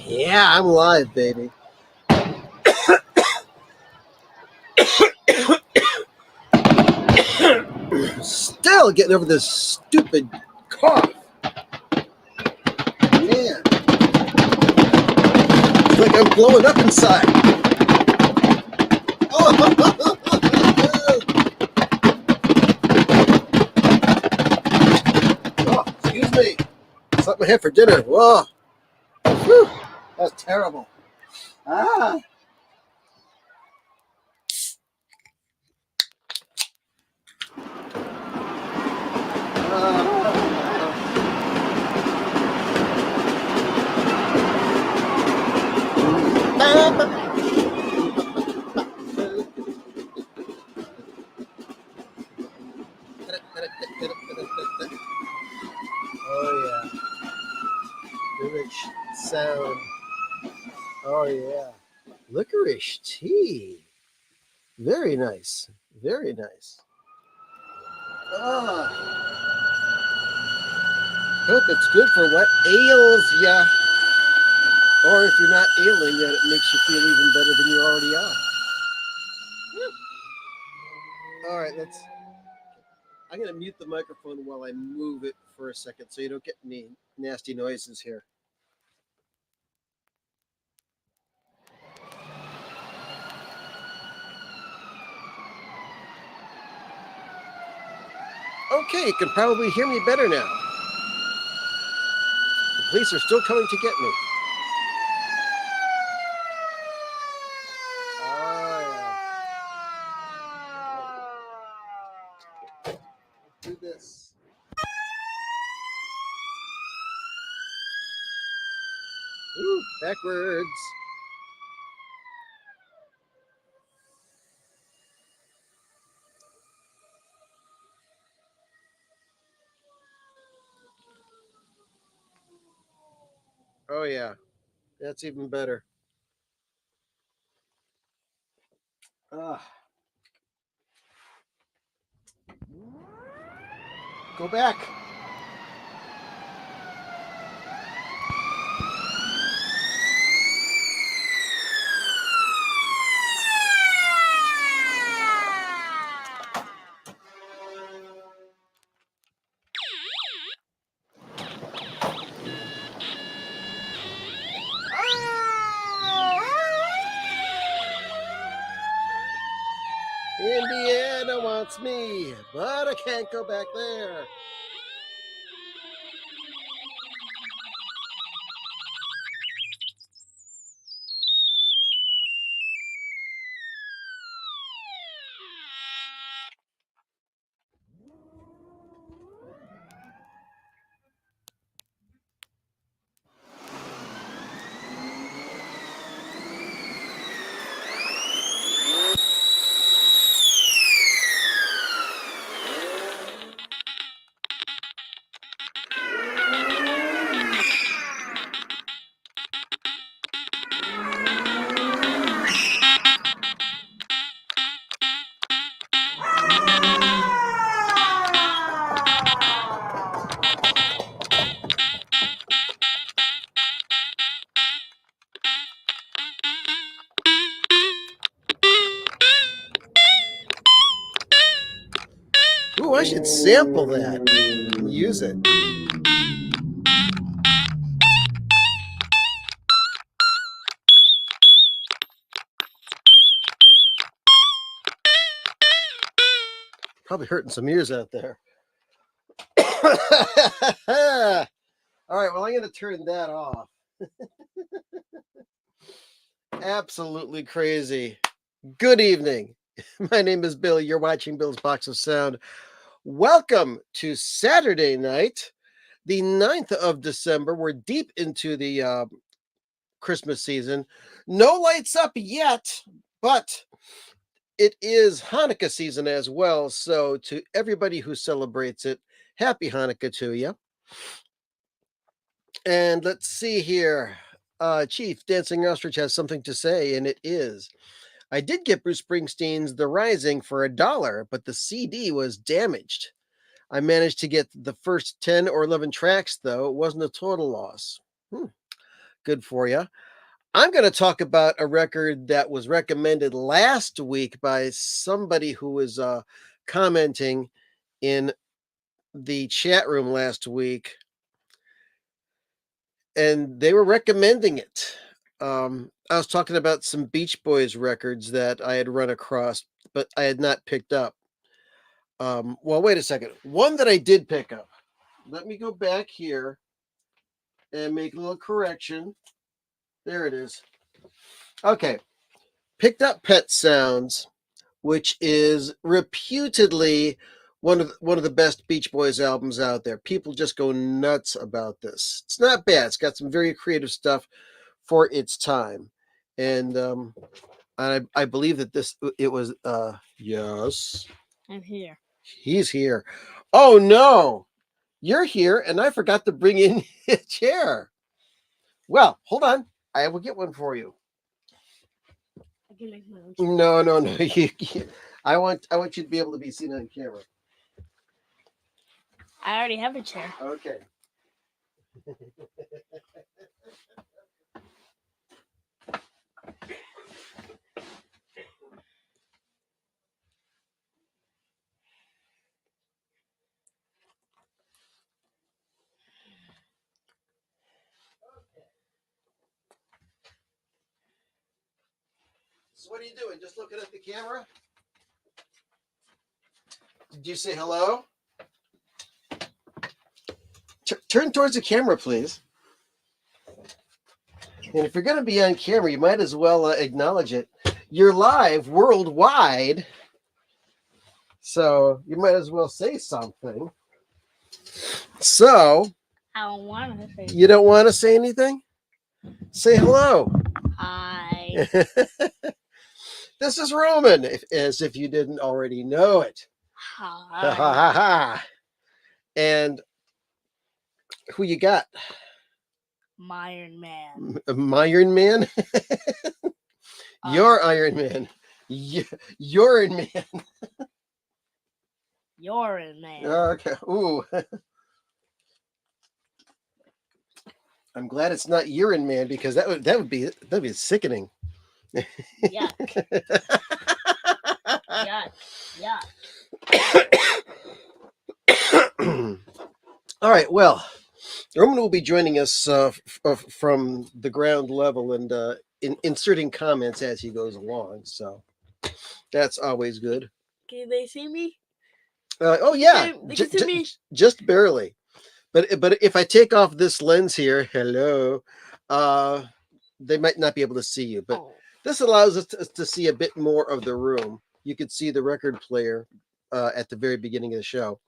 Yeah, I'm live, baby. Still getting over this stupid cough. Man. It's like I'm blowing up inside. Oh, excuse me. Something I had for dinner. Whoa. Whew. That's terrible. Ah. Oh yeah, the rich sound. Oh yeah, licorice tea. Very nice. Very nice. Hope it's good for what ails ya. Or if you're not ailing, that it makes you feel even better than you already are. All right, I'm going to mute the microphone while I move it for a second so you don't get any nasty noises here. Okay, you can probably hear me better now. The police are still coming to get me. Do this. Ooh, backwards. Oh yeah, that's even better. Go back. Indiana wants me, but I can't go back there. Ooh, I should sample that and use it. Probably hurting some ears out there. All right, well, I'm going to turn that off. Absolutely crazy. Good evening. My name is Bill. You're watching Bill's Box of Sound. Welcome to Saturday night, the 9th of December. We're deep into the Christmas season. No lights up yet, but it is Hanukkah season as well. So to everybody who celebrates it, happy Hanukkah to you. And let's see here. Chief Dancing Ostrich has something to say, and it is, I did get Bruce Springsteen's The Rising for $1, but the CD was damaged. I managed to get the first 10 or 11 tracks, though. It wasn't a total loss. Good for you. I'm going to talk about a record that was recommended last week by somebody who was commenting in the chat room last week, and they were recommending it. I was talking about some Beach Boys records that I had run across, but I had not picked up. Well, wait a second. One that I did pick up. Let me go back here and make a little correction. There it is. Okay. Picked up Pet Sounds, which is reputedly one of the best Beach Boys albums out there. People just go nuts about this. It's not bad. It's got some very creative stuff for its time. And I believe that it was yes. I'm here. He's here. Oh no. You're here and I forgot to bring in a chair. Well, hold on. I will get one for you. I can make my own No. chair. I want you to be able to be seen on camera. I already have a chair. Okay. So what are you doing? Just looking at the camera? Did you say hello? Turn towards the camera, please. And if you're going to be on camera, you might as well acknowledge it. You're live worldwide, so you might as well say something. So, I don't want to say. You don't want to say anything? Say hello. Hi. This is Roman, as if you didn't already know it. Hi. And who you got? Iron Man. Iron Man? You're Iron Man. You're in Man. You're in Man. Okay. Ooh. I'm glad it's not urine man because that'd be sickening. Yuck. Yuck. All right. Well, Roman will be joining us from the ground level and inserting comments as he goes along. So that's always good. Can they see me? Oh yeah, They can see me. Just barely. But if I take off this lens here, hello, they might not be able to see you. But this allows us to see a bit more of the room. You could see the record player at the very beginning of the show.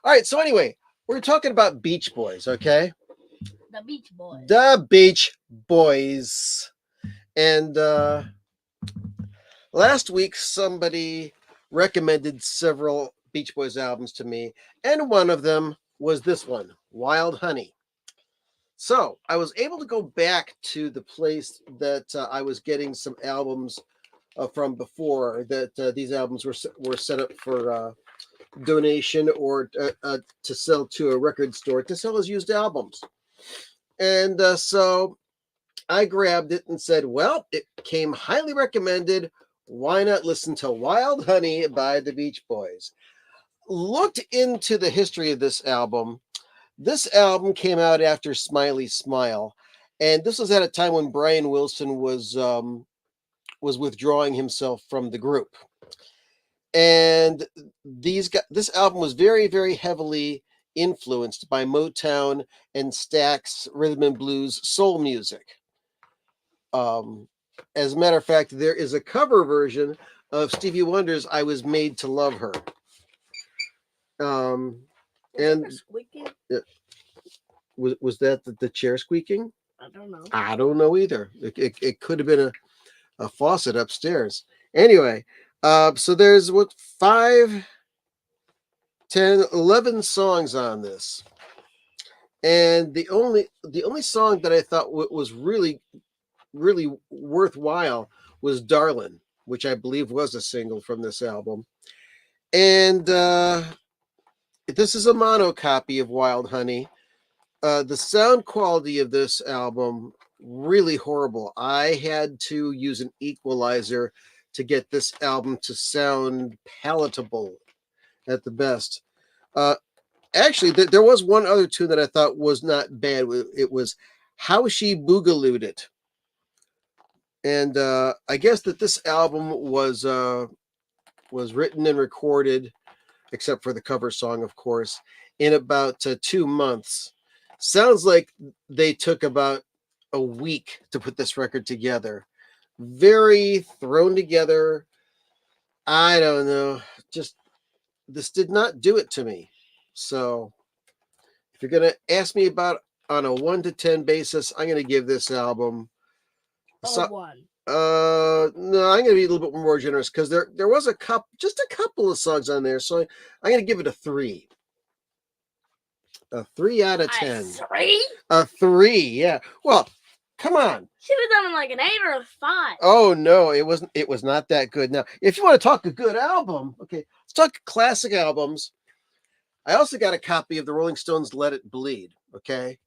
All right. So anyway, we're talking about Beach Boys, okay? The Beach Boys. The Beach Boys. And last week, somebody recommended several Beach Boys albums to me, and one of them was this one, Wild Honey. So I was able to go back to the place that I was getting some albums from before, that these albums were set up for donation or to sell to a record store to sell as used albums. And so I grabbed it and said, well, it came highly recommended. Why not listen to Wild Honey by the Beach Boys? Looked into the history of this album. This album came out after Smiley Smile, and this was at a time when Brian Wilson was withdrawing himself from the group. And this album was very, very heavily influenced by Motown and Stax rhythm and blues soul music. As a matter of fact, there is a cover version of Stevie Wonder's "I Was Made to Love Her." And was that the chair squeaking? I don't know. I don't know either. It could have been a faucet upstairs. Anyway, so there's 5, 10, 11 songs on this, and the only song that I thought was really worthwhile was "Darlin'," which I believe was a single from this album. And this is a mono copy of Wild Honey. The sound quality of this album really horrible. I had to use an equalizer to get this album to sound palatable at the best. Uh, Actually, there was one other tune that I thought was not bad. It was "How She Boogalooed It," and I guess that this album was written and recorded, except for the cover song, of course, in about 2 months. Sounds like they took about a week to put this record together. Very thrown together. I don't know. Just this did not do it to me. So if you're gonna ask me about on a 1 to 10 basis, I'm gonna give this album. Oh, one. No, I'm gonna be a little bit more generous because there was just a couple of songs on there, so I'm gonna give it a 3. A 3 out of 10. 3? A 3, yeah. Well, come on. Should have done like an 8 or a 5. Oh no, it wasn't. It was not that good. Now, if you want to talk a good album, okay, let's talk classic albums. I also got a copy of the Rolling Stones' "Let It Bleed." Okay,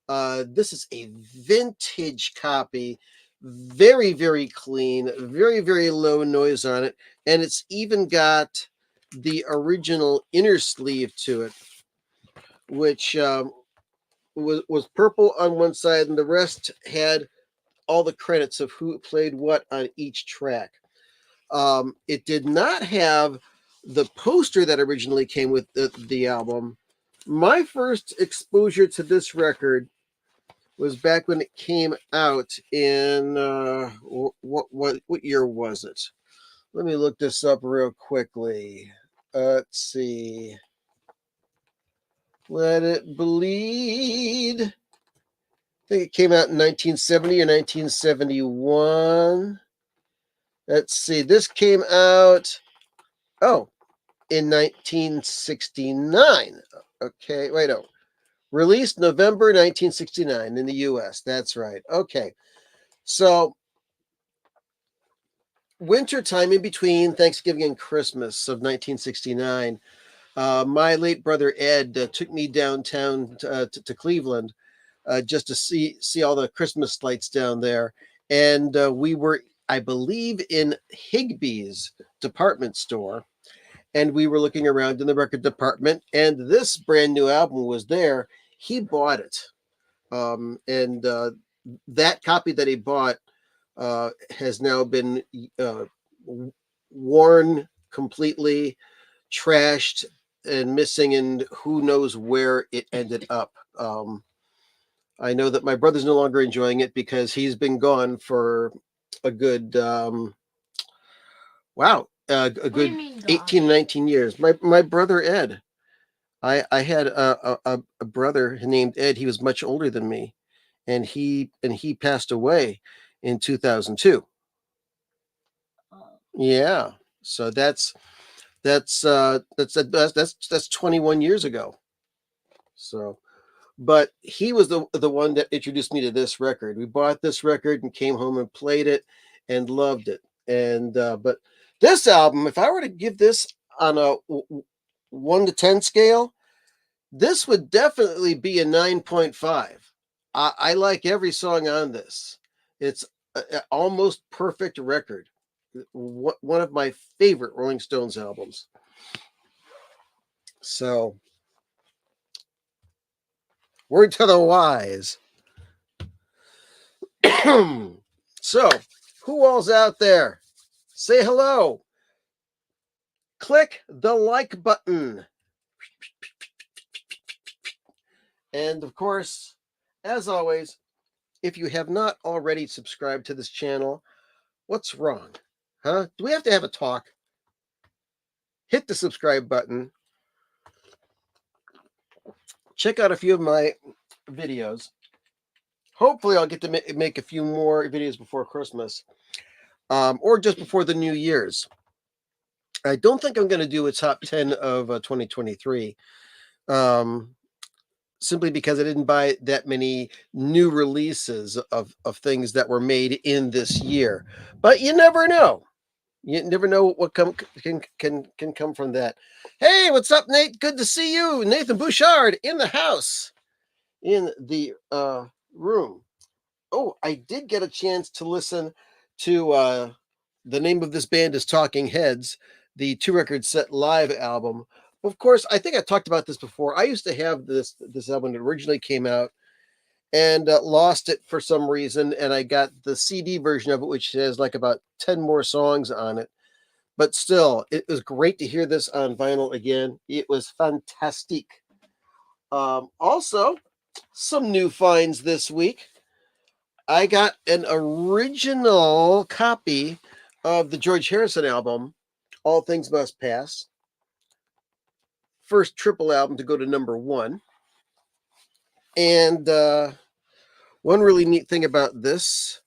this is a vintage copy, very very clean, very very low noise on it, and it's even got the original inner sleeve to it, which was purple on one side, and the rest had all the credits of who played what on each track. It did not have the poster that originally came with the album. My first exposure to this record was back when it came out in what year was it? Let me look this up real quickly. Let's see. Let It Bleed. I think it came out in 1970 or 1971. Let's see. This came out, in 1969. Okay, wait, no. Released November 1969 in the US. That's right. Okay. So, wintertime in between Thanksgiving and Christmas of 1969, my late brother Ed took me downtown to Cleveland just to see all the Christmas lights down there. And we were, I believe, in Higbee's department store, and we were looking around in the record department, and this brand new album was there. He bought it, and that copy that he bought has now been worn completely, trashed, and missing, and who knows where it ended up. I know that my brother's no longer enjoying it because he's been gone for a good a good 18, 19 years. My brother Ed. I had a brother named Ed. He was much older than me, and he passed away in 2002. Yeah, so that's 21 years ago. So, but he was the one that introduced me to this record. We bought this record and came home and played it and loved it. And but this album, if I were to give this on a 1 to 10 scale, this would definitely be a 9.5. I like every song on this. It's a almost perfect record. One of my favorite Rolling Stones albums. So, word to the wise. So, who all's out there? Say hello. Click the like button. And of course, as always, if you have not already subscribed to this channel, what's wrong? Huh? Do we have to have a talk? Hit the subscribe button. Check out a few of my videos. Hopefully, I'll get to make a few more videos before Christmas, or just before the New Year's. I don't think I'm going to do a top 10 of 2023, simply because I didn't buy that many new releases of things that were made in this year. But you never know. You never know what can come from that. Hey, what's up, Nate? Good to see you, Nathan Bouchard in the house, in the room. Oh, I did get a chance to listen to the name of this band is Talking Heads, the 2 record set live album. Of course, I think I talked about this before. I used to have this album that originally came out and lost it for some reason, and I got the CD version of it, which has like about 10 more songs on it. But still, it was great to hear this on vinyl again. It was fantastic. Also, some new finds this week. I got an original copy of the George Harrison album, All Things Must Pass. First triple album to go to #1. And one really neat thing about this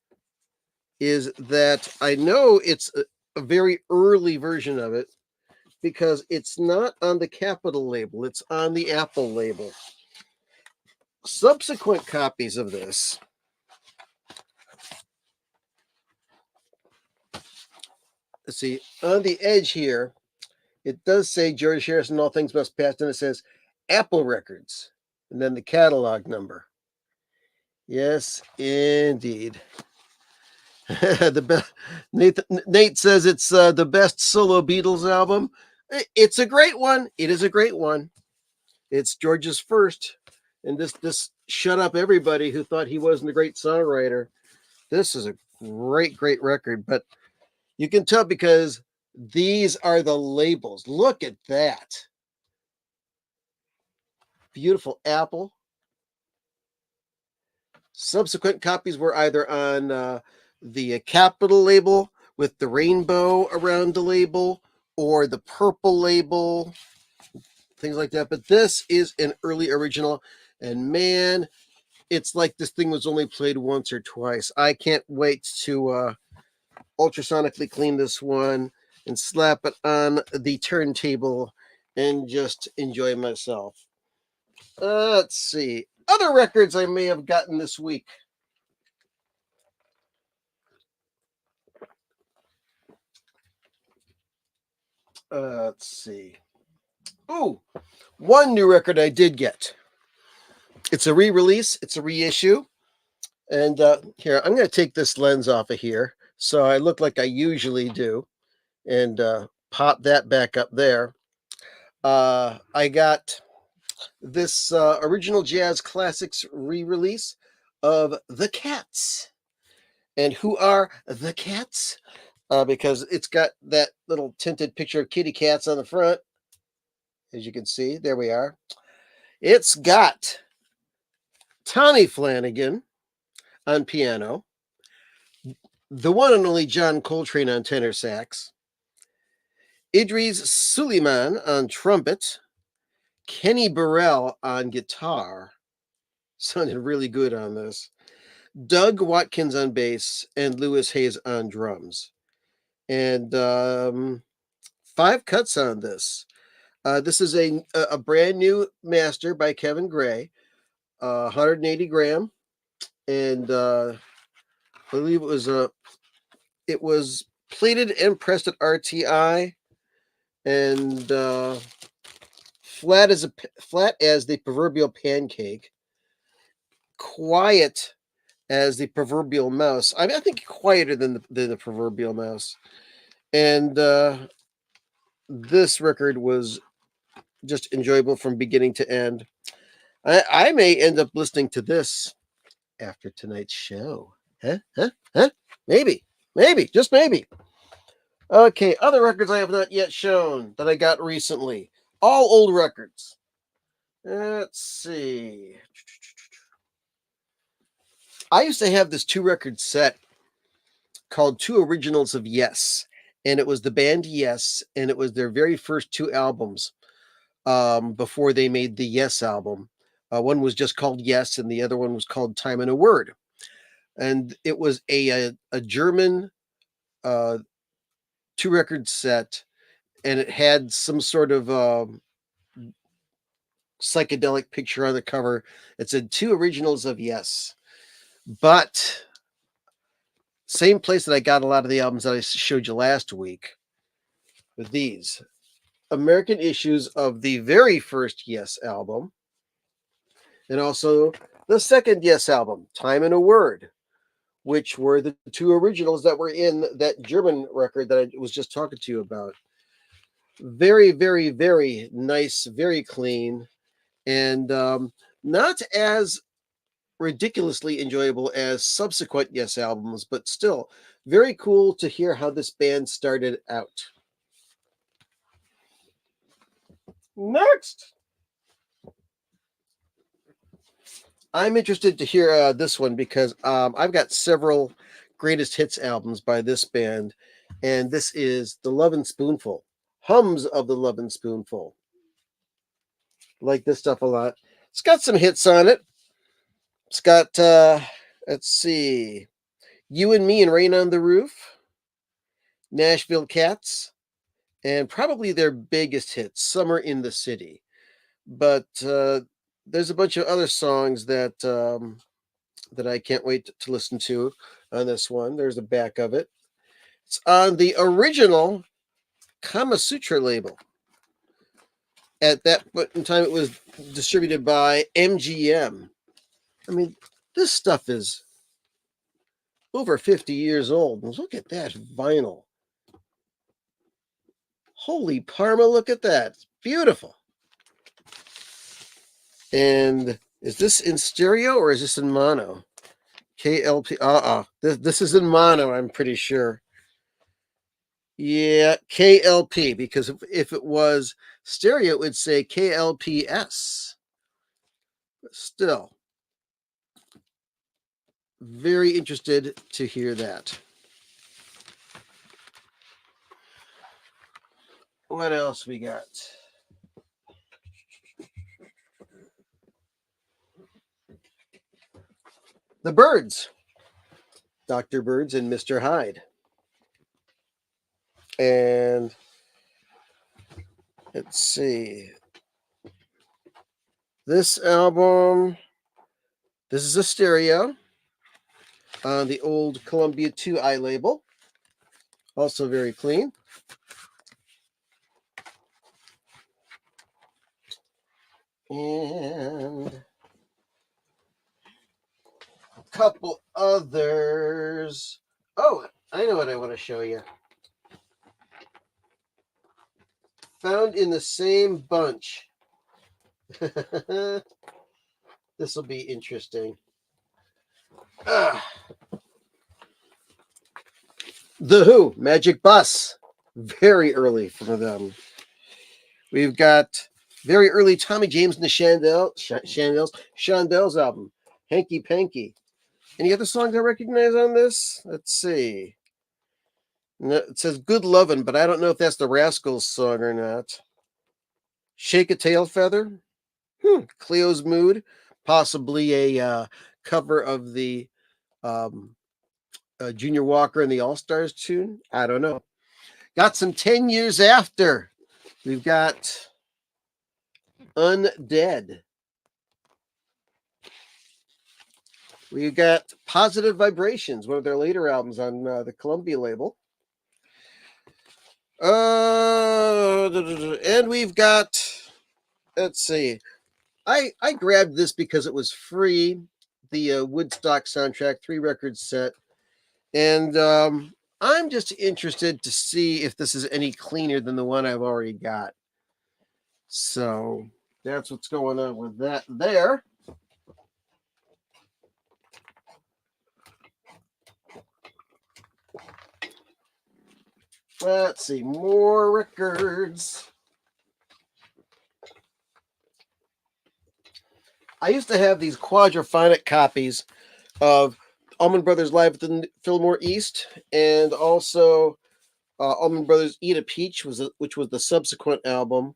is that I know it's a very early version of it because it's not on the Capitol label, it's on the Apple label. Subsequent copies of this let's see, on the edge here, it does say George Harrison, All Things Must Pass, and it says Apple Records, and then the catalog number. Yes, indeed. Nate says it's the best solo Beatles album. It's a great one. It is a great one. It's George's first, and this shut up everybody who thought he wasn't a great songwriter. This is a great record, but you can tell because these are the labels. Look at that. Beautiful Apple. Subsequent copies were either on the Capitol label with the rainbow around the label or the purple label, things like that. But this is an early original, and man, it's like this thing was only played once or twice. I can't wait to ultrasonically clean this one and slap it on the turntable and just enjoy myself. Let's see. Other records I may have gotten this week. Let's see. Ooh, one new record I did get. It's a re-release. It's a reissue. And here, I'm going to take this lens off of here so I look like I usually do and pop that back up there. I got this original jazz classics re-release of The Cats. And who are The Cats? Because it's got that little tinted picture of kitty cats on the front. As you can see, there we are. It's got Tommy Flanagan on piano, the one and only John Coltrane on tenor sax, Idris Suleiman on trumpet, Kenny Burrell on guitar. Sounded really good on this. Doug Watkins on bass, and Lewis Hayes on drums. And 5 cuts on this. This is a brand new master by Kevin Gray, 180 gram, and I believe it was plated and pressed at RTI, and flat as the proverbial pancake, quiet as the proverbial mouse. I think quieter than the proverbial mouse. And this record was just enjoyable from beginning to end. I may end up listening to this after tonight's show. Huh? Maybe, just maybe. Okay, other records I have not yet shown that I got recently. All old records. Let's see. I used to have this 2-record set called Two Originals of Yes. And it was the band Yes, and it was their very first 2 albums before they made the Yes album. One was just called Yes, and the other one was called Time and a Word. And it was a German 2-record set, and it had some sort of psychedelic picture on the cover. It said 2 Originals of Yes. But Same place that I got a lot of the albums that I showed you last week with these American issues of the very first Yes album, and also the second Yes album, Time and a Word, which were the two originals that were in that German record that I was just talking to you about. Very, very, very nice, very clean, and not as ridiculously enjoyable as subsequent Yes albums, but still very cool to hear how this band started out. Next, I'm interested to hear this one because I've got several greatest hits albums by this band, and this is The Lovin' Spoonful. Hums of The Lovin' Spoonful. Like this stuff a lot. It's got some hits on it. It's got, let's see, You and Me and Rain on the Roof, Nashville Cats, and probably their biggest hit, Summer in the City. But there's a bunch of other songs that I can't wait to listen to on this one. There's the back of it. It's on the original Kama Sutra label. At that point in time, it was distributed by MGM. I mean, this stuff is over 50 years old. Look at that vinyl. Holy Parma, look at that. It's beautiful. And is this in stereo or is this in mono? KLP. This is in mono, I'm pretty sure. Yeah, KLP, because if it was stereo, it would say KLPS. But still, very interested to hear that. What else we got? The Birds. Dr. Birds and Mr. Hyde. And let's see. This album, this is a stereo on the old Columbia 2i label. Also very clean. And a couple others. Oh, I know what I want to show you. Found in the same bunch. This will be interesting. The Who, Magic Bus. Very early from them. We've got very early Tommy James and the Shondells album, Hanky Panky. Any other songs I recognize on this? Let's see. No, it says Good Lovin', but I don't know if that's the Rascals song or not. Shake a Tail Feather. Cleo's Mood. Possibly a cover of the Junior Walker and the All-Stars tune. I don't know. Got some 10 years after. We've got Undead. We've got Positive Vibrations, one of their later albums on the Columbia label. And we've got, let's see, I grabbed this because it was free, the Woodstock soundtrack 3-record set, and I'm just interested to see if this is any cleaner than the one I've already got. So that's what's going on with that there. Let's see, more records. I used to have these quadraphonic copies of Allman Brothers Live at the Fillmore East, and also Allman Brothers Eat a Peach, which was the subsequent album.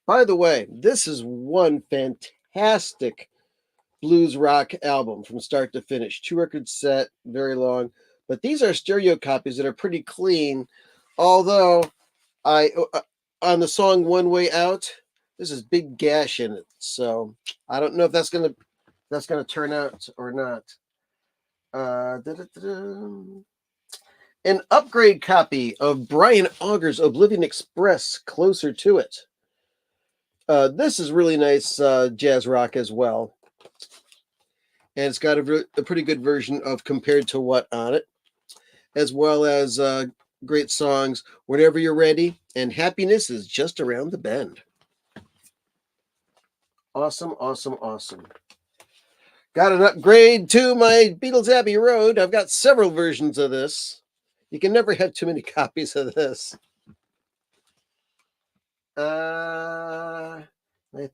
By the way, this is one fantastic blues rock album from start to finish. 2-record set, very long. But these are stereo copies that are pretty clean. Although on the song One Way Out, there's this big gash in it. So I don't know if that's gonna turn out or not. An upgrade copy of Brian Auger's Oblivion Express, Closer to It. This is really nice jazz rock as well. And it's got a pretty good version of Compared to What on it, as well as great songs, Whenever You're Ready, and Happiness is Just Around the Bend. Awesome, awesome, awesome. Got an upgrade to my Beatles Abbey Road. I've got several versions of this. You can never have too many copies of this. I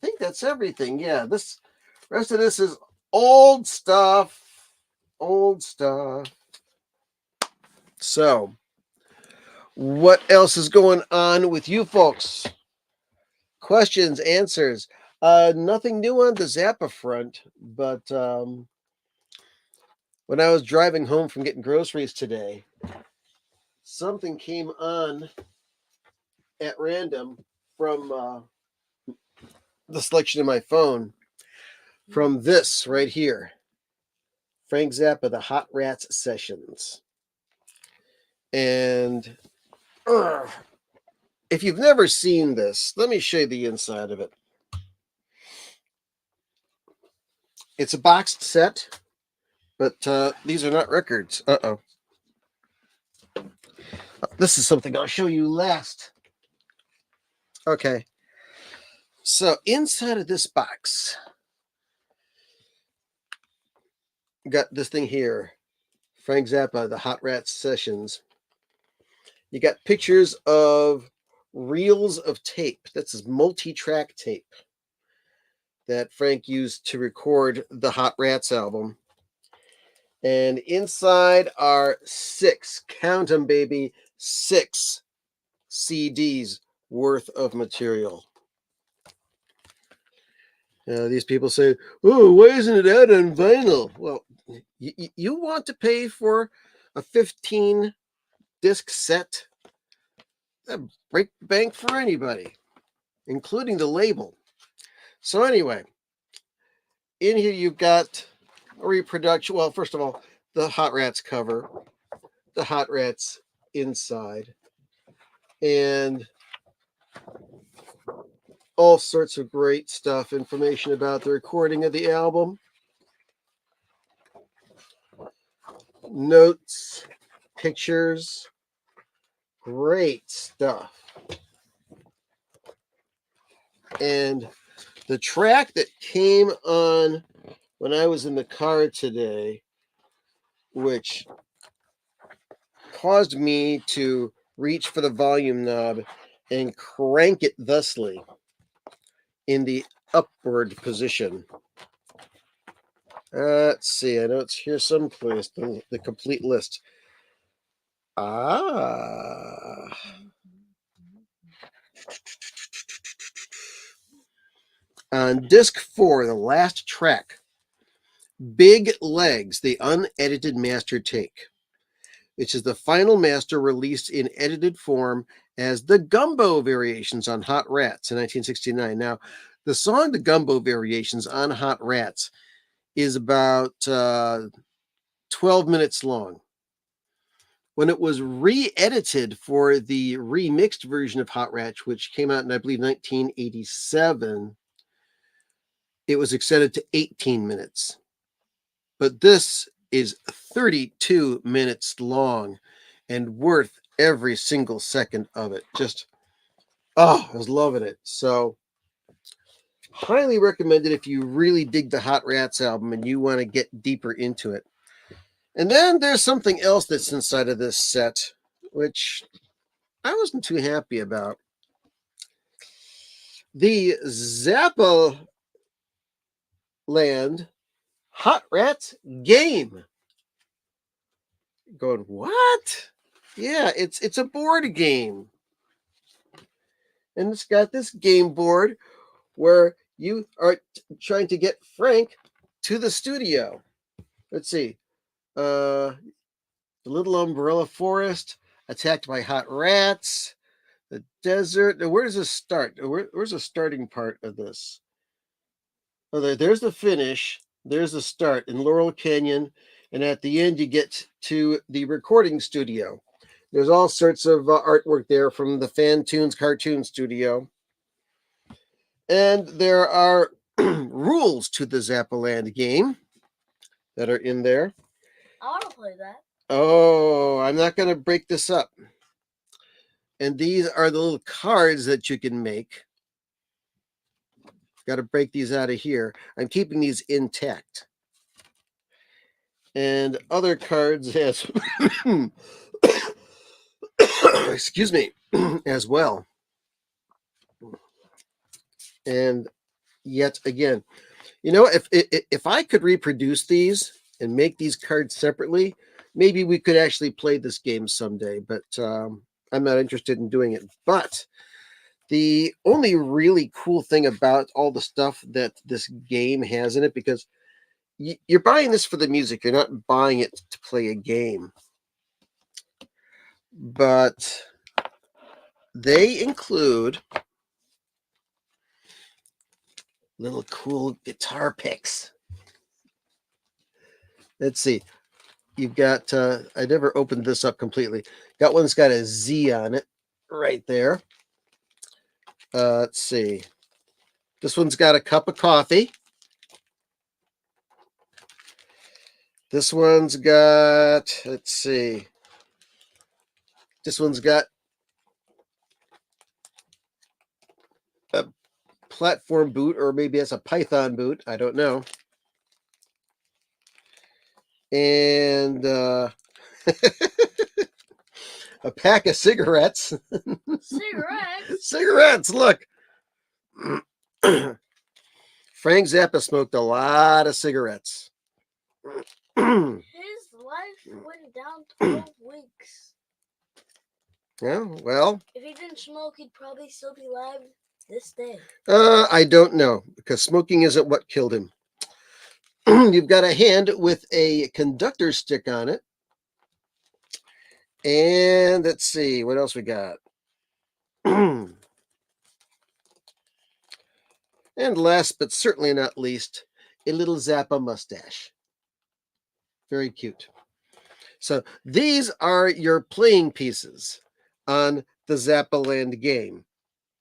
think that's everything. Yeah, this rest of this is old stuff. Old stuff. So, what else is going on with you folks? Questions, answers. Nothing new on the Zappa front, but when I was driving home from getting groceries today, something came on at random from the selection of my phone from this right here. Frank Zappa, the Hot Rats Sessions. And if you've never seen this, let me show you the inside of it. It's a boxed set, but these are not records. Uh-oh. This is something I'll show you last. Okay. So inside of this box, got this thing here. Frank Zappa, the Hot Rats Sessions. You got pictures of reels of tape. That's his multi-track tape that Frank used to record the Hot Rats album. And inside are 6, count them, baby, 6 CDs worth of material. These people say, oh, why isn't it out on vinyl? Well, you want to pay for a 15 disc set? That'd break the bank for anybody, including the label. So anyway, in here you've got a reproduction. Well, first of all, the Hot Rats cover, the Hot Rats inside, and all sorts of great stuff, information about the recording of the album, notes, pictures, great stuff. And the track that came on when I was in the car today, which caused me to reach for the volume knob and crank it thusly in the upward position. Let's see, I know it's here someplace, the complete list. On disc 4, the last track, Big Legs, the unedited master take, which is the final master released in edited form as the Gumbo Variations on Hot Rats in 1969. Now, the song The Gumbo Variations on Hot Rats is about 12 minutes long. When it was re-edited for the remixed version of Hot Rats, which came out in, I believe, 1987, it was extended to 18 minutes. But this is 32 minutes long and worth every single second of it. Just, I was loving it. So, highly recommended if you really dig the Hot Rats album and you want to get deeper into it. And then there's something else that's inside of this set, which I wasn't too happy about. The Zappa Land Hot Rats game. Going, what? Yeah, it's a board game. And it's got this game board where you are trying to get Frank to the studio. Let's see. The Little Umbrella Forest, attacked by hot rats, the desert. Now, where does this start? Where's the starting part of this? Oh, there's the finish. There's the start in Laurel Canyon, And at the end, you get to the recording studio. There's all sorts of artwork there from the Fantoons Cartoon Studio. And there are rules to the Zappaland game that are in there. I want to play that. Oh, I'm not going to break this up. And these are the little cards that you can make. Got to break these out of here. I'm keeping these intact. And other cards as excuse me, as well. And yet again, you know, if I could reproduce these and make these cards separately, maybe we could actually play this game someday. But I'm not interested in doing it. But the only really cool thing about all the stuff that this game has in it, because you're buying this for the music, you're not buying it to play a game. But they include little cool guitar picks. Let's see. You've got, I never opened this up completely. Got one that's got a Z on it right there. Let's see. This one's got a cup of coffee. This one's got, let's see. This one's got a platform boot, or maybe it's a Python boot. I don't know. And a pack of cigarettes. Cigarettes? Cigarettes, look. Frank Zappa smoked a lot of cigarettes. His life went down 12 weeks. Yeah, well. If he didn't smoke, he'd probably still be alive this day. I don't know, because smoking isn't what killed him. You've got a hand with a conductor stick on it. And let's see, what else we got? And last but certainly not least, a little Zappa mustache. Very cute. So these are your playing pieces on the Zappaland game.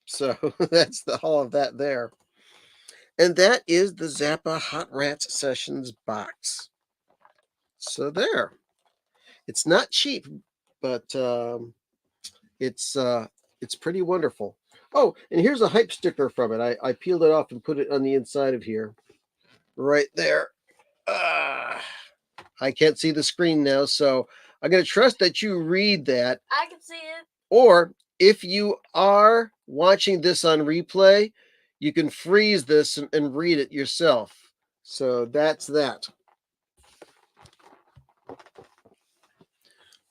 So that's all of that there. And that is the Zappa Hot Rats Sessions box. So there. It's not cheap, but it's pretty wonderful. Oh, and here's a hype sticker from it. I peeled it off and put it on the inside of here. Right there. I can't see the screen now, so I'm going to trust that you read that. I can see it. Or if you are watching this on replay, you can freeze this and read it yourself. So that's that.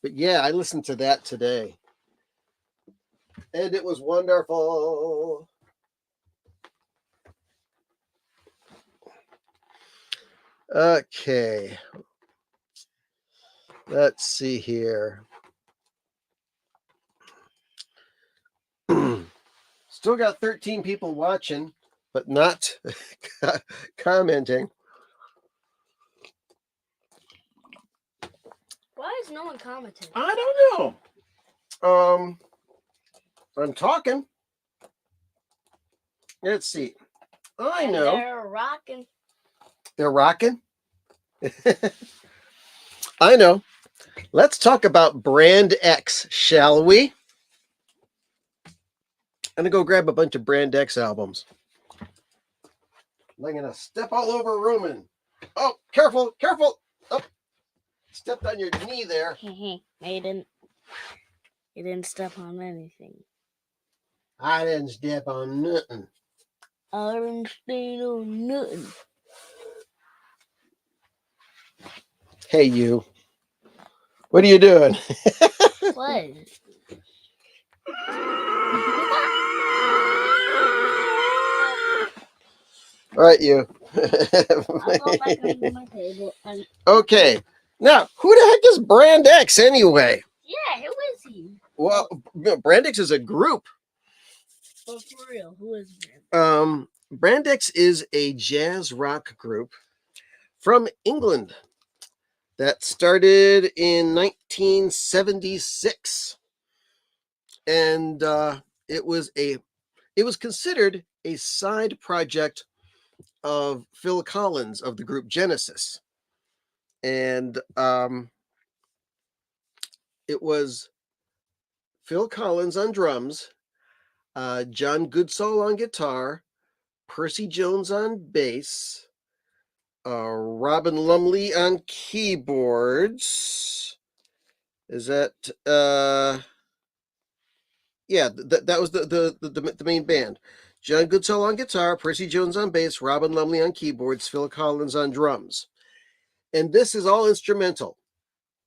But yeah, I listened to that today. And it was wonderful. Okay. Let's see here. Still got 13 people watching, but not commenting. Why is no one commenting? I don't know. I'm talking. Let's see. I know. They're rocking. They're rocking? I know. Let's talk about Brand X, shall we? I'm going to go grab a bunch of Brand X albums. I'm going to step all over Rumen. Oh, careful, careful. Oh, stepped on your knee there. You didn't step on anything. I didn't step on nothing. I didn't step on nothing. Hey, you. What are you doing? What? All right, you. I'll go back under my table. Okay. Now, who the heck is Brand X anyway? Yeah, who is he? Well, Brand X is a group. But for real, who is Brand? Brand X is a jazz rock group from England. That started in 1976, and it was considered a side project of Phil Collins of the group Genesis, and it was Phil Collins on drums, John Goodsall on guitar, Percy Jones on bass, Robin Lumley on keyboards. Is that yeah, that was the main band. John Goodsall on guitar, Percy Jones on bass, Robin Lumley on keyboards, Phil Collins on drums. And this is all instrumental.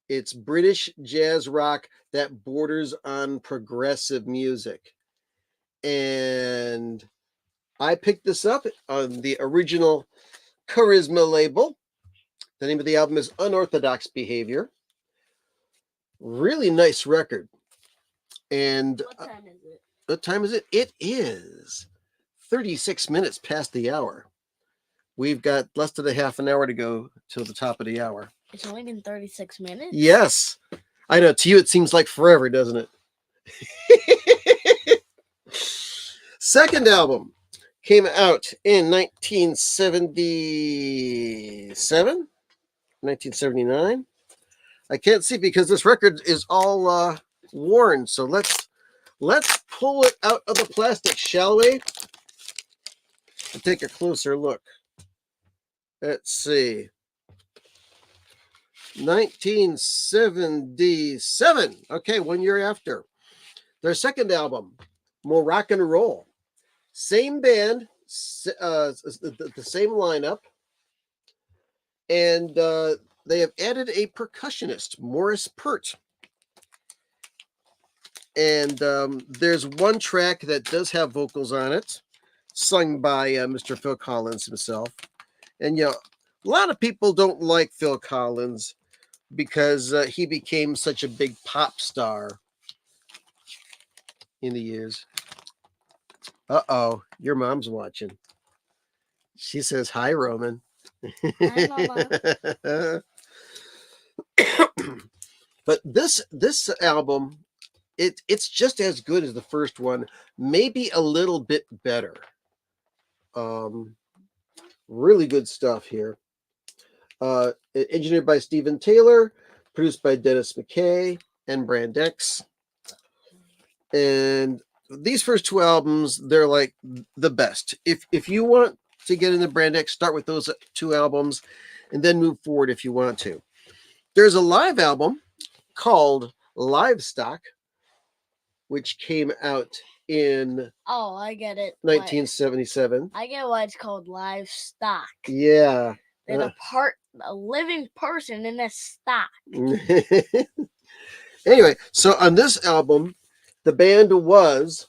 It's British jazz rock that borders on progressive music. And I picked this up on the original Charisma label. The name of the album is Unorthodox Behavior. Really nice record. And what time is it? What time is it? It is 36 minutes past the hour. We've got less than a half an hour to go till the top of the hour. It's only been 36 minutes? Yes. I know. To you, it seems like forever, doesn't it? Second album came out in 1977, 1979. I can't see because this record is all worn. So let's pull it out of the plastic, shall we? And take a closer look. Let's see. 1977. Okay, 1 year after. Their second album, More Rock and Roll. Same band, the same lineup. And they have added a percussionist, Morris Pert. And there's one track that does have vocals on it, sung by Mr. Phil Collins himself. And, a lot of people don't like Phil Collins because he became such a big pop star in the years. Uh-oh, your mom's watching. She says, hi, Roman. Hi, Mama. But this album, it's just as good as the first one, maybe a little bit better. Really good stuff here. Engineered by Stephen Taylor, produced by Dennis McKay and Brand X. And these first two albums, they're like the best. If you want to get into Brand X, start with those two albums and then move forward if you want to. There's a live album called Livestock, which came out in I get it. 1977. I get why it's called Livestock. Yeah. There's a living person in this stock. Anyway, so on this album, the band was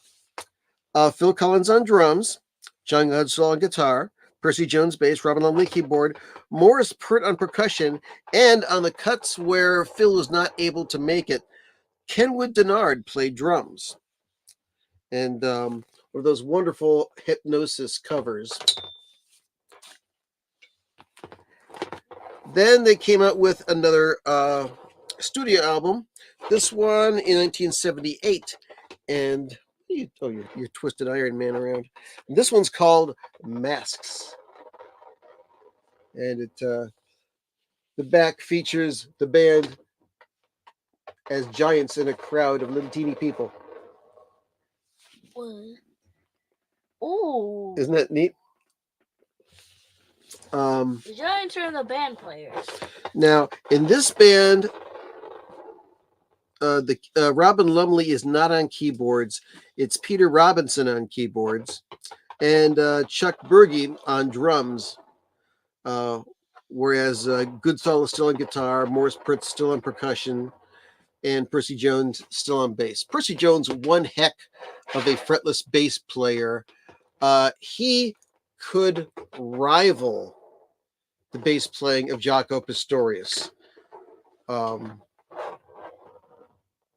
Phil Collins on drums, John Goodsall on guitar, Percy Jones bass, Robin Lumley keyboard, Morris Pert on percussion, and on the cuts where Phil was not able to make it, Kenwood Denard played drums. And one of those wonderful Hypnosis covers. Then they came out with another studio album, this one in 1978. And you're Twisted Iron Man around. And this one's called Masks. And the back features the band as giants in a crowd of little teeny people. Ooh. Isn't that neat? The giants are the band players. Now, in this band, Robin Lumley is not on keyboards. It's Peter Robinson on keyboards and Chuck Berge on drums. Whereas Goodsall is still on guitar, Morris Pert still on percussion, and Percy Jones still on bass. Percy Jones, one heck of a fretless bass player. He could rival the bass playing of Jaco Pastorius.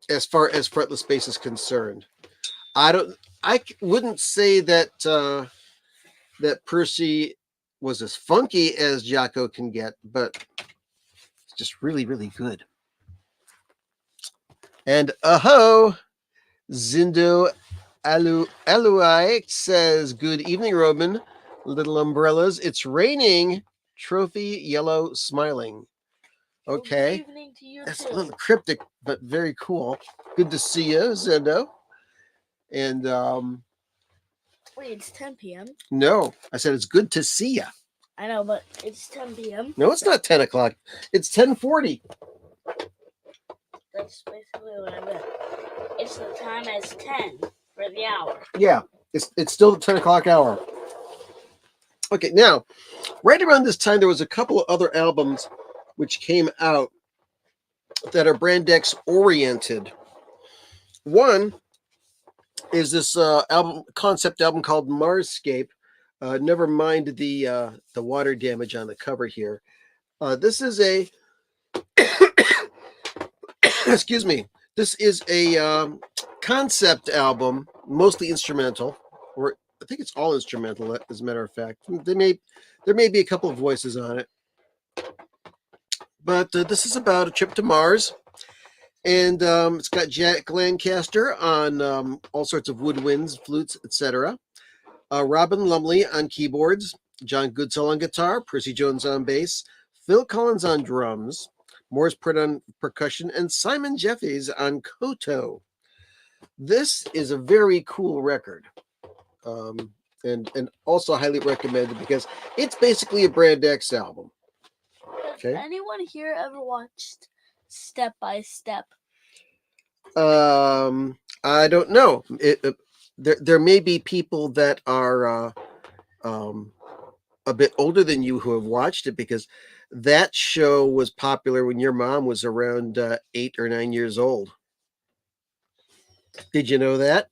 As far as fretless bass is concerned, I wouldn't say that that Percy was as funky as Jaco can get, but it's just really, really good. And aho, Zindo Aluai says, "Good evening, Roman. Little umbrellas. It's raining. Trophy yellow smiling." Okay. Good evening to you That's too. a little cryptic, but very cool. Good to see you, Zindo. And Wait, it's 10 p.m. no, I said it's good to see you. I know, but it's 10 p.m. No, it's not 10 o'clock. It's 10:40. That's basically what I meant. It's the time as 10 for the hour. Yeah, it's still the 10 o'clock hour. Okay, now, right around this time, there was a couple of other albums which came out that are Brand X oriented. One is this concept album called Marsscape. Never mind the water damage on the cover here. This is a excuse me. This is a concept album, mostly instrumental, or I think it's all instrumental. As a matter of fact, there may be a couple of voices on it, but this is about a trip to Mars, and it's got Jack Lancaster on all sorts of woodwinds, flutes, etc. Robin Lumley on keyboards, John Goodsell on guitar, Percy Jones on bass, Phil Collins on drums, Morris Pritt on percussion, and Simon Jeffries on koto. This is a very cool record, and also highly recommended because it's basically a Brand X album. Has anyone here ever watched Step by Step? I don't know. There may be people that are a bit older than you who have watched it, because that show was popular when your mom was around 8 or 9 years old. Did you know that?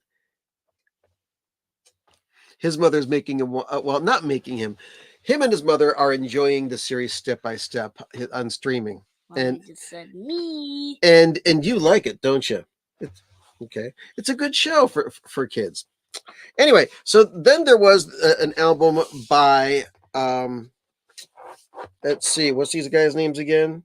His mother's making him, well, not making him. Him and his mother are enjoying the series Step by Step on streaming. Well, and just said me. And you like it, don't you? It's, okay. It's a good show for kids. Anyway, so then there was an album by let's see, what's these guys' names again?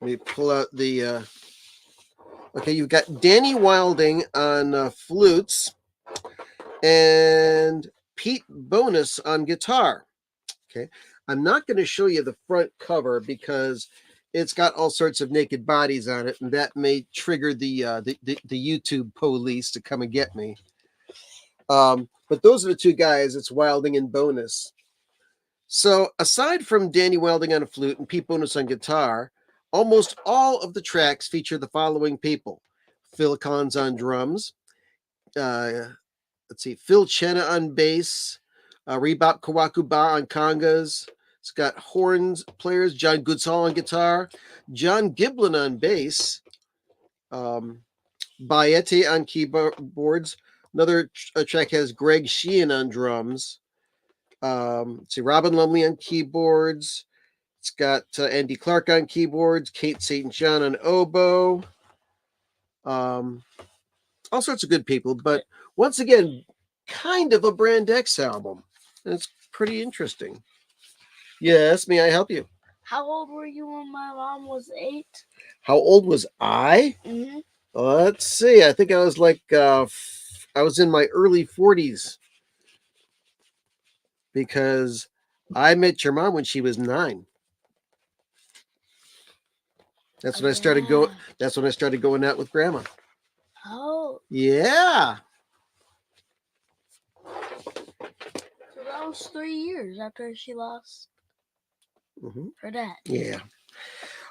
Let me pull out the okay, you've got Danny Wilding on flutes and Pete Bonus on guitar. Okay, I'm not going to show you the front cover because it's got all sorts of naked bodies on it, and that may trigger the YouTube police to come and get me. But those are the two guys. It's Wilding and Bonus. So aside from Danny Wilding on a flute and Pete Bonus on guitar, almost all of the tracks feature the following people: Phil Collins on drums, let's see, Phil Chenna on bass, Rebop Kawakuba on congas. It's got horns players, John Goodsall on guitar, John Giblin on bass, Baete on keyboards. Another track has Greg Sheehan on drums. Let's see, Robin Lumley on keyboards. It's got Andy Clark on keyboards, Kate St. John on oboe. All sorts of good people, but once again, kind of a Brand X album. And it's pretty interesting. Yes, may I help you? How old were you when my mom was 8? How old was I? Mm-hmm. Let's see. I think I was like, I was in my early 40s, because I met your mom when she was 9. That's when I started going. That's when I started going out with Grandma. Oh. Yeah. So that was 3 years after she lost her dad. Yeah.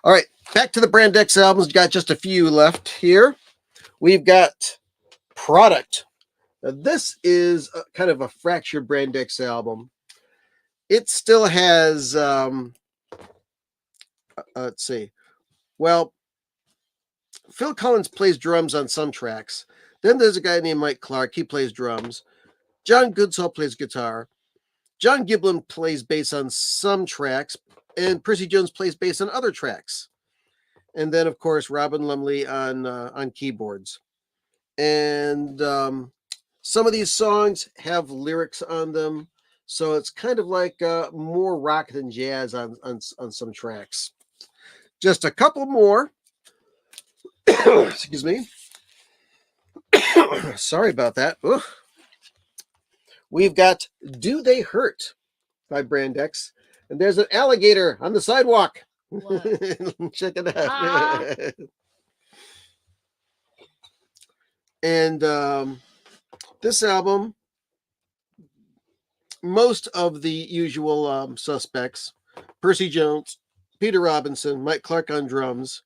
All right, back to the Brand X albums. We've got just a few left here. We've got Product. Now, this is kind of a fractured Brand X album. It still has, let's see. Well, Phil Collins plays drums on some tracks. Then there's a guy named Mike Clark. He plays drums. John Goodsall plays guitar. John Giblin plays bass on some tracks, and Percy Jones plays bass on other tracks. And then, of course, Robin Lumley on keyboards. And some of these songs have lyrics on them. So it's kind of like more rock than jazz on some tracks. Just a couple more. Excuse me. Sorry about that. Ugh. We've got Do They Hurt by Brand X. And there's an alligator on the sidewalk. What? Check it Ah. out. And this album, most of the usual suspects, Percy Jones, Peter Robinson, Mike Clark on drums,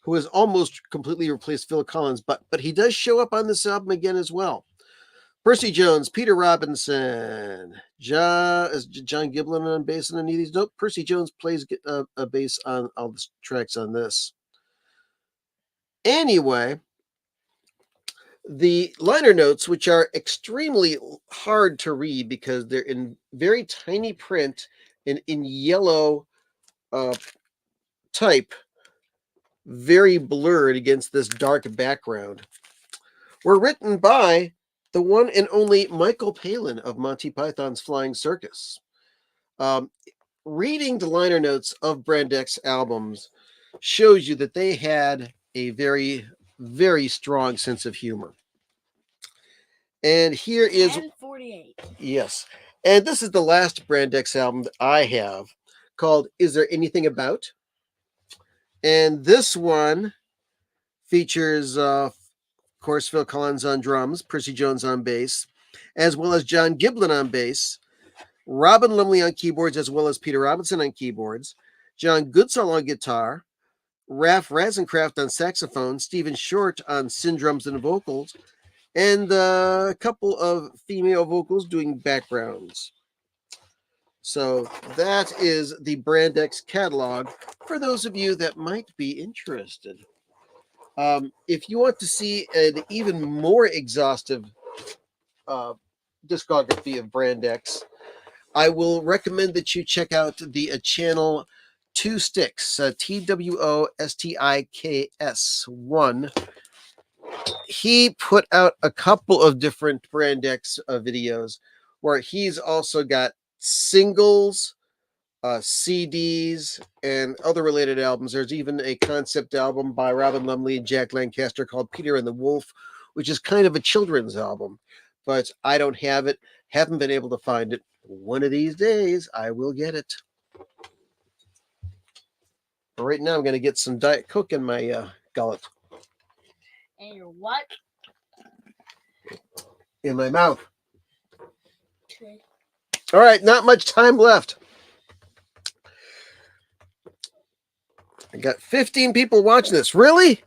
who has almost completely replaced Phil Collins, but he does show up on this album again as well. Percy Jones, Peter Robinson, John Giblin on bass on any of these. Nope, Percy Jones plays a bass on all the tracks on this. Anyway, the liner notes, which are extremely hard to read because they're in very tiny print and in yellow type, very blurred against this dark background, were written by the one and only Michael Palin of Monty Python's Flying Circus. Reading the liner notes of Brand X albums shows you that they had a very, very strong sense of humor. And here is 10:48. Yes. And this is the last Brand X album that I have, called Is There Anything About? And this one features, of course, Phil Collins on drums, Percy Jones on bass, as well as John Giblin on bass, Robin Lumley on keyboards, as well as Peter Robinson on keyboards, John Goodsall on guitar, Ralph Razencraft on saxophone, Stephen Short on syndrums and vocals, and a couple of female vocals doing backgrounds. So that is the Brand X catalog for those of you that might be interested. If you want to see an even more exhaustive discography of Brand X, I will recommend that you check out the channel Two Sticks, TWOSTIKS1. He put out a couple of different Brand X videos where he's also got singles, CDs, and other related albums. There's even a concept album by Robin Lumley and Jack Lancaster called Peter and the Wolf, which is kind of a children's album, but I don't have it, haven't been able to find it. One of these days, I will get it. But right now, I'm going to get some Diet Coke in my gullet. And your what? In my mouth. Okay. All right, not much time left. I got 15 people watching this. Really?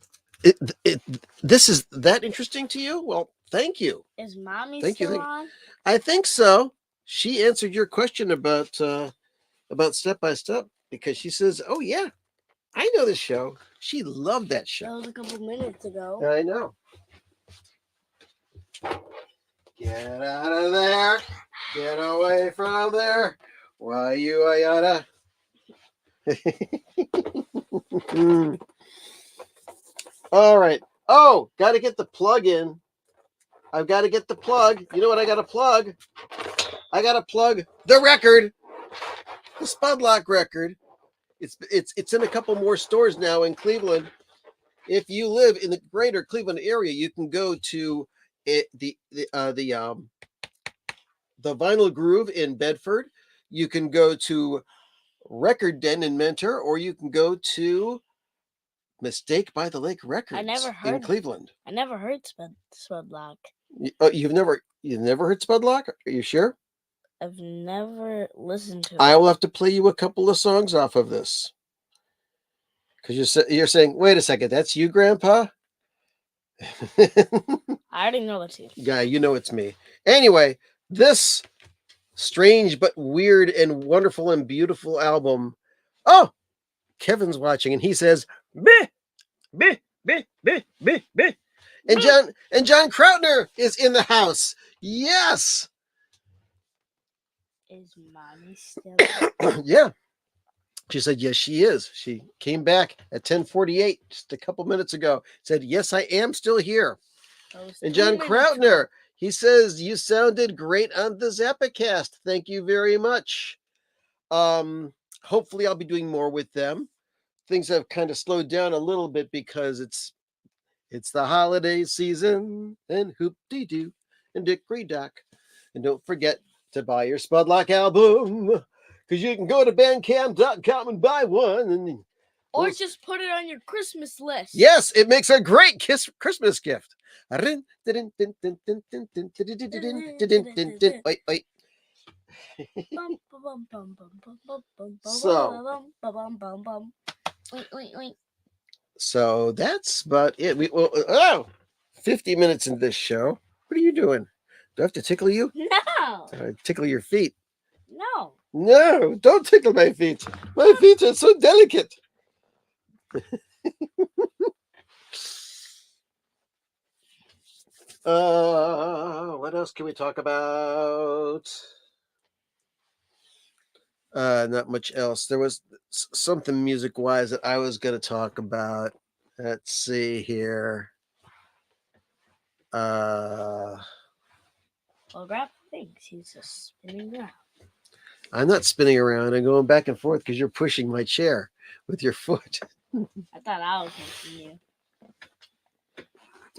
This is that interesting to you? Well, thank you. Is mommy Thank you, still thank you. on? I think so. She answered your question about Step by Step because she says, "Oh yeah, I know this show." She loved that That show. was a couple minutes ago. I know. Get out of there. Get away from there. Why you ayata? All right. Oh, got to get the plug in. I've got to get the plug. You know what I got to plug? I got to plug the record, the Spudlock record. It's in a couple more stores now in Cleveland. If you live in the greater Cleveland area, you can go to the Vinyl Groove in Bedford. You can go to Record Den in Mentor, or you can go to Mistake by the Lake Records in Cleveland. I never heard Spudlock. You've never heard Spudlock? Are you sure? I've never listened to it. I will have to play you a couple of songs off of this. Because you're saying, wait a second, that's you, Grandpa? I already know that's you. Yeah, you know it's me. Anyway, this strange but weird and wonderful and beautiful album. Oh, Kevin's watching and he says, "Beh, beh, beh, beh, beh, beh." And John Krautner is in the house. Yes. Is mommy still? Yeah. She said, yes, she is. She came back at 10:48, just a couple minutes ago. Said, yes, I am still here. That was And 2 John minutes Krautner, ago. he says, you sounded great on the Zappacast. Thank you very much. Hopefully I'll be doing more with them. Things have kind of slowed down a little bit because it's the holiday season and hoop-dee-doo and dickory-dock. And don't forget to buy your Spudlock album because you can go to bandcamp.com and buy one. And Or just put it on your Christmas list. yes, it makes a great Christmas gift. Wait, wait. So, so that's about it. 50 minutes in this show. What are you doing? Do I have to tickle you? No. Tickle your feet. No. No, don't tickle my feet. My feet are so delicate. What else can we talk about? Not much else. There was something music-wise that I was going to talk about. Let's see here. Well, grab things. He's just spinning around. I'm not spinning around. I'm going back and forth because you're pushing my chair with your foot. I thought I was making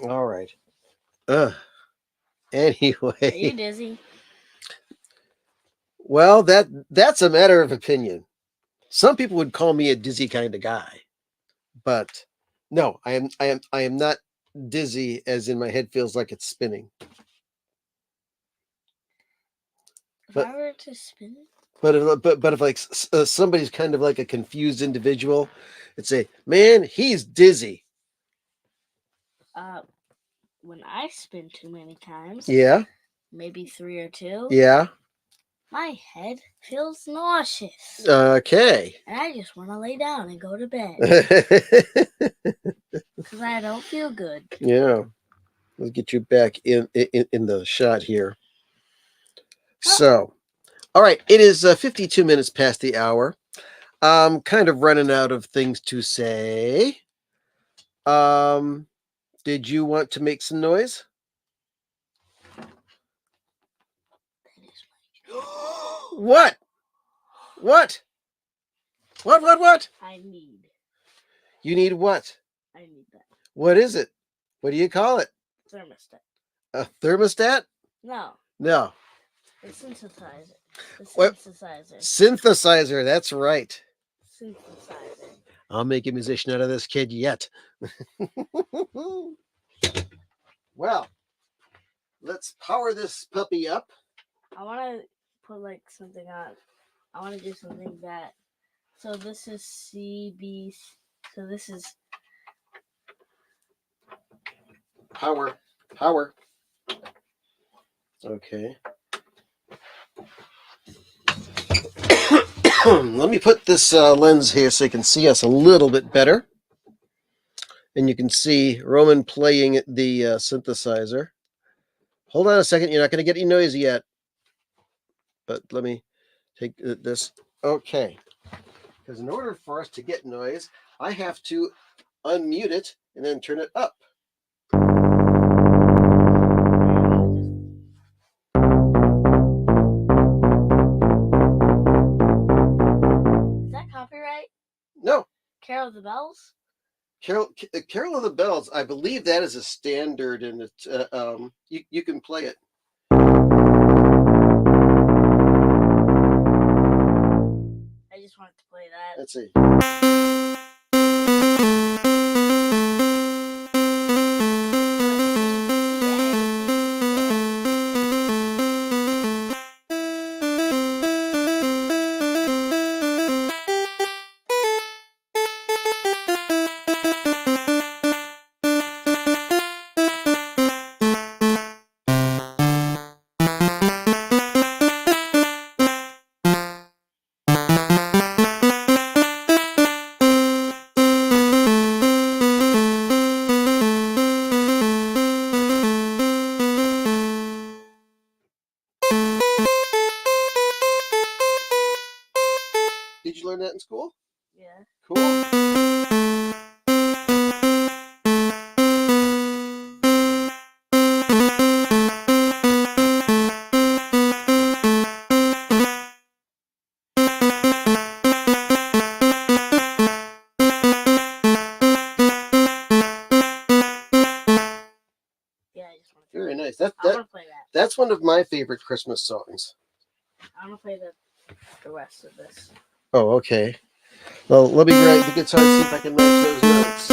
you. All right. Are you Anyway, dizzy? well, that's a matter of opinion. Some people would call me a dizzy kind of guy, but no, I am not dizzy as in my head feels like it's spinning. If But- I were to spin it? But if like somebody's kind of like a confused individual, it'd say, "Man, he's dizzy." When I spin too many times, Yeah, maybe 3 or 2, yeah. my head feels nauseous. Okay. And I just want to lay down and go to bed because I don't feel good. Yeah. Let's get you back in the shot here. So, all right, it is 52 minutes past the hour. I'm kind of running out of things to say. Did you want to make some noise? What? What? What? I need. You need what? I need that What is it? What do you call it? thermostat. A thermostat? No, No. the synthesizer. The What? synthesizer. Synthesizer. That's right. Synthesizer. I'll make a musician out of this kid yet. Well, let's power this puppy up. I want to put like something on. I want to do something that. So this is CB. So this is Power. Okay. Let me put this lens here so you can see us a little bit better. And you can see Roman playing the synthesizer. Hold on a second. You're not going to get any noise yet. But let me take this. Okay. Because in order for us to get noise, I have to unmute it and then turn it up. Is that copyright? No. Carol of the Bells? Carol of the Bells, I believe that is a standard, and it's you can play it. I just wanted to play that. Let's see. Did you learn that in school? Yeah. Cool. That I want to play that. that's one of my favorite Christmas songs. I want to play the rest of this. Oh, okay. Well, let me grab the guitar and see if I can match those notes.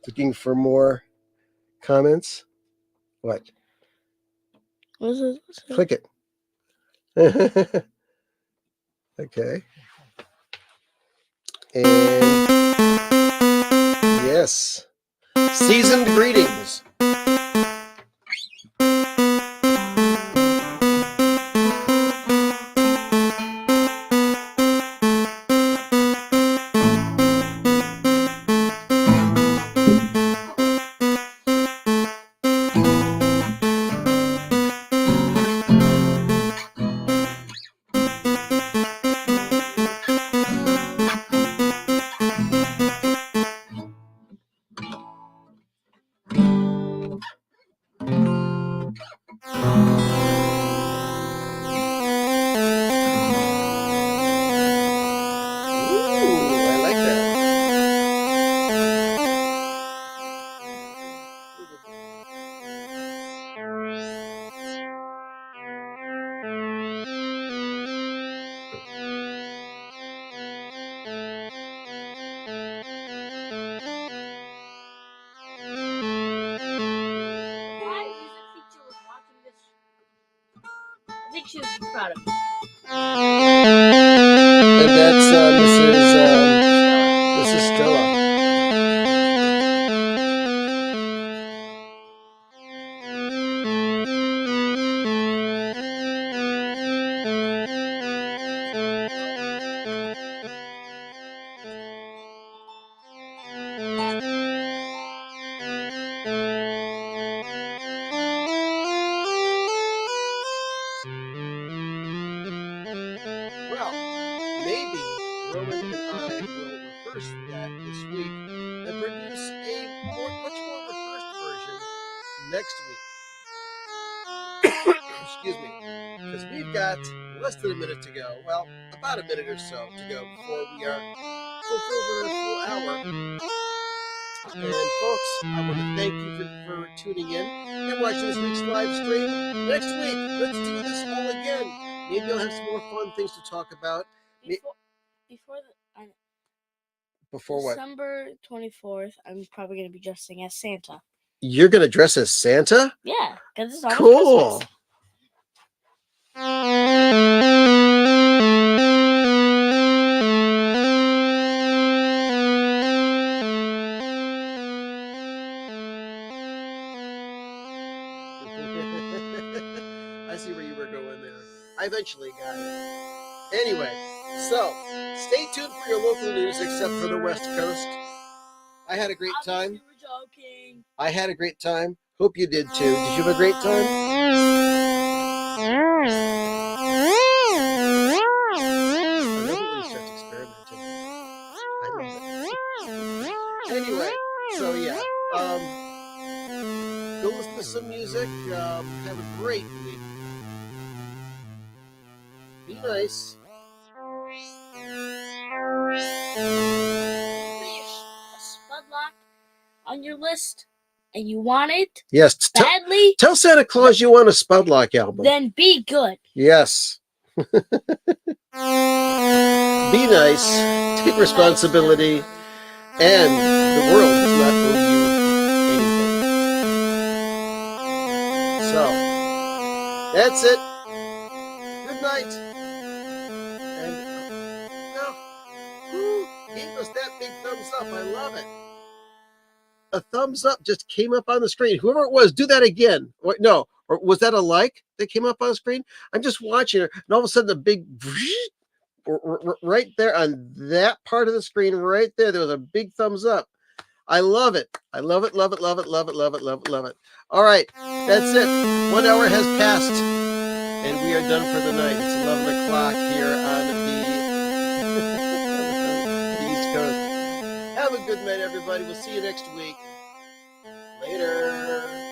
Looking for more comments? What? What's it? Click it. Okay. And yes. Seasoned greetings. I like that. My music teacher was watching this. I think she was proud of me. And that's Mrs. Stella. Well, maybe Roman and I will rehearse that this week and produce a much more rehearsed version next week. Excuse me. Because we've got less than a minute to go. Well, about a minute or so to go before we are fulfilled our full hour. And folks, I want to thank you for tuning in and watching this week's live stream. Next week, let's do this all again. Maybe I'll have some more fun things to talk about. Before what? December 24th, I'm probably going to be dressing as Santa. You're going to dress as Santa? Yeah, because it's almost cool. Christmas. I see where you were going there. I eventually got it. Anyway, so stay tuned for your local news, except for the West Coast. I had a great time. Joking. I had a great time. Hope you did too. Did you have a great time? I love it when he starts experimenting. I love it. Anyway, so yeah. Go listen to some music. Have a great week. Be nice. A spud lock on your list and you want it Yes. badly, Tell Santa Claus you want a Spudlock album. then be good. Yes. Be nice. Take responsibility. And the world does not owe you anything. So, That's it. Good night. And no, who gave us that big thumbs up? I love it. A thumbs up just came up on the screen. Whoever it was, do that again. No, or was that a like that came up on the screen? I'm just watching it, and all of a sudden, the big right there on that part of the screen, right there, there was a big thumbs up. I love it. I love it, love it, love it, love it, love it, love it, love it. All right, that's it. 1 hour has passed, and we are done for the night. It's 11 o'clock here on the East Coast. Have a good night, everybody. We'll see you next week. Later.